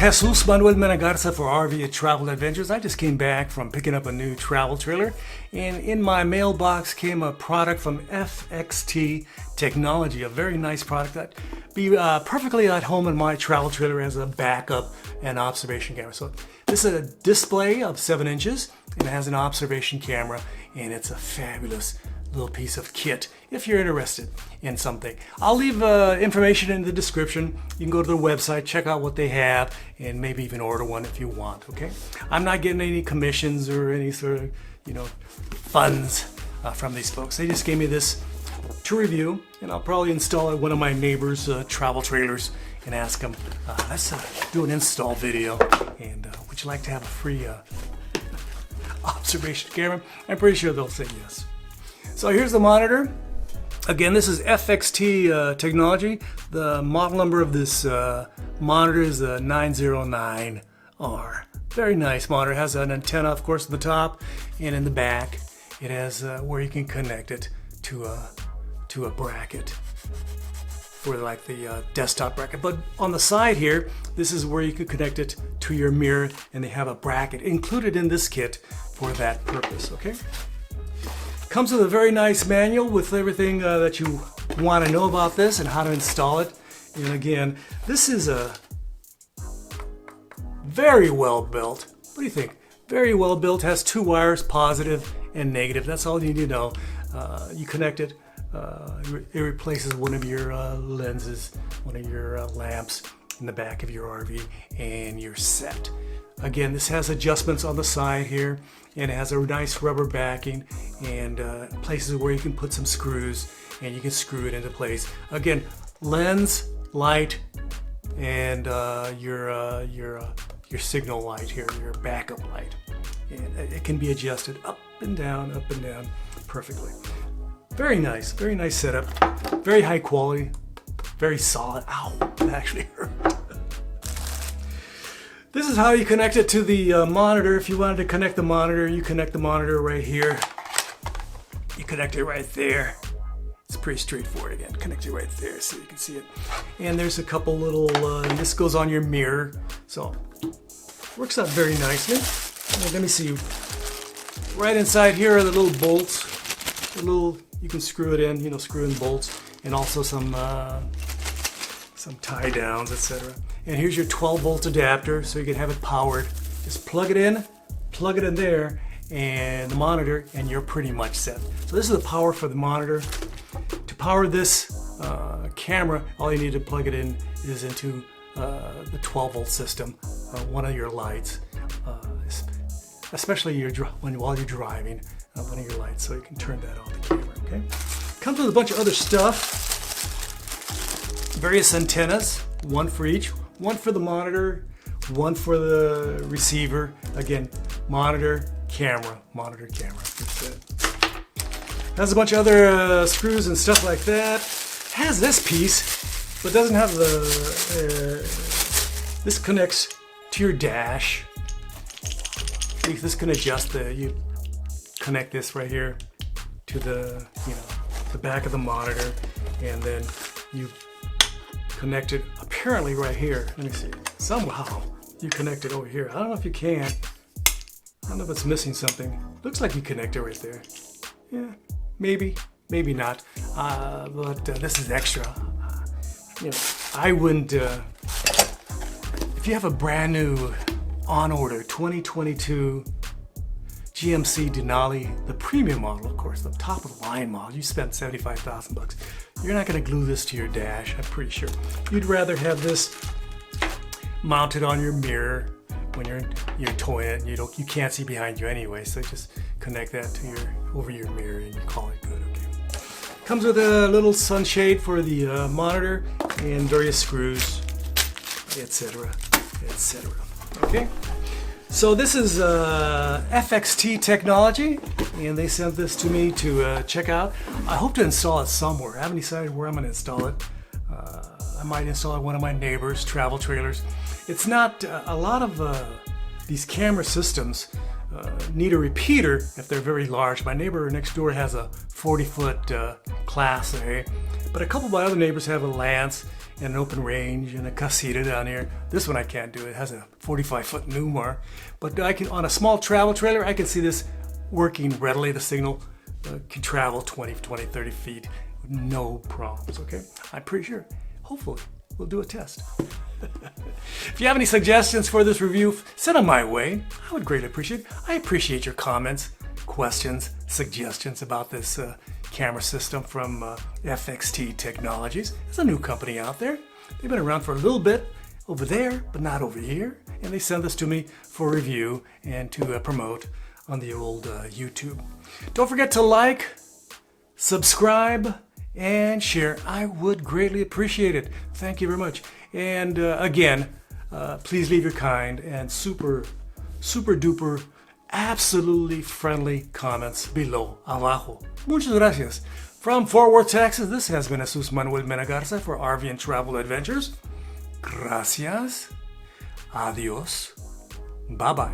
Jesus Manuel Menegarza for RVTA Travel Adventures. I just came back from picking up a new travel trailer, and in my mailbox came a product from FXT Technology, a very nice product that be perfectly at home in my travel trailer as a backup and observation camera. So this is a display of 7 inches, and it has an observation camera, and it's a fabulous little piece of kit if you're interested in something. I'll leave information in the description. You can go to their website, check out what they have, and maybe even order one if you want, okay? I'm not getting any commissions or any sort of, funds from these folks. They just gave me this to review, and I'll probably install it at one of my neighbors' travel trailers and ask them, let's do an install video, and would you like to have a free observation camera? I'm pretty sure they'll say yes. So here's the monitor. Again, this is FXT technology. The model number of this monitor is the 909R. Very nice monitor. It has an antenna, of course, at the top, and in the back it has where you can connect it to a bracket for like the desktop bracket. But on the side here, this is where you can connect it to your mirror, and they have a bracket included in this kit for that purpose. Okay. Comes with a very nice manual with everything that you want to know about this and how to install it. And again, this is a very well built. What do you think? Very well built. Has 2 wires, positive and negative. That's all you need to know. You connect it. It replaces one of your lenses, one of your lamps in the back of your RV, and you're set. Again, this has adjustments on the side here, and it has a nice rubber backing and places where you can put some screws and you can screw it into place. Again, lens, light, and your signal light here, your backup light. And it can be adjusted up and down perfectly. Very nice setup. Very high quality, very solid. Ow, that actually hurt. This is how you connect it to the monitor. If you wanted to connect the monitor, you connect the monitor right here. You connect it right there. It's pretty straightforward. Again, connect it right there so you can see it. And there's a couple little, this goes on your mirror. So, works out very nicely. Let me see. Right inside here are the little bolts. You can screw it in, screw in bolts. And also some tie downs, etc. And here's your 12-volt adapter, so you can have it powered. Just plug it in there, and the monitor, and you're pretty much set. So this is the power for the monitor. To power this camera, all you need to plug it in is into the 12-volt system, one of your lights, especially while you're driving, one of your lights, so you can turn that on the camera. Okay. Comes with a bunch of other stuff. Various antennas, one for each. One for the monitor, one for the receiver. Again, monitor, camera. That's it. Has a bunch of other screws and stuff like that. Has this piece, but doesn't have the. This connects to your dash. This can adjust you connect this right here to the back of the monitor, and then you connect it apparently right here. Let me see. Somehow you connect it over here. I don't know if you can. I don't know if it's missing something. Looks like you connect it right there. Yeah, maybe not. But this is extra. I wouldn't. If you have a brand new on order 2022 GMC Denali, the premium model, of course, the top of the line model, you spent $75,000. You're not going to glue this to your dash, I'm pretty sure. You'd rather have this mounted on your mirror when you're towing it. You can't see behind you anyway, so just connect that to over your mirror and you call it good. Okay. Comes with a little sunshade for the monitor and various screws, etc., etc. Okay. So this is FXT Technology, and they sent this to me to check out. I hope to install it somewhere. I haven't decided where I'm going to install it. I might install it at one of my neighbors' travel trailers. It's not a lot of these camera systems need a repeater if they're very large. My neighbor next door has a 40-foot Class A, but a couple of my other neighbors have a Lance, and an open range and a casita down here. This one I can't do. It has a 45-foot Newmar. But I can, on a small travel trailer, I can see this working readily. The signal can travel 20, 30 feet with no problems, okay? I'm pretty sure. Hopefully, we'll do a test. If you have any suggestions for this review, send them my way. I would greatly appreciate it. I appreciate your comments, questions, suggestions about this camera system from FXT Technologies. It's a new company out there. They've been around for a little bit over there, but not over here. And they send this to me for review and to promote on the old YouTube. Don't forget to like, subscribe, and share. I would greatly appreciate it. Thank you very much. And again, please leave your kind and super duper absolutely friendly comments below, abajo. Muchas gracias. From Fort Worth, Texas, this has been Jesus Manuel Menagarza for RVing Travel Adventures. Gracias. Adios. Bye-bye.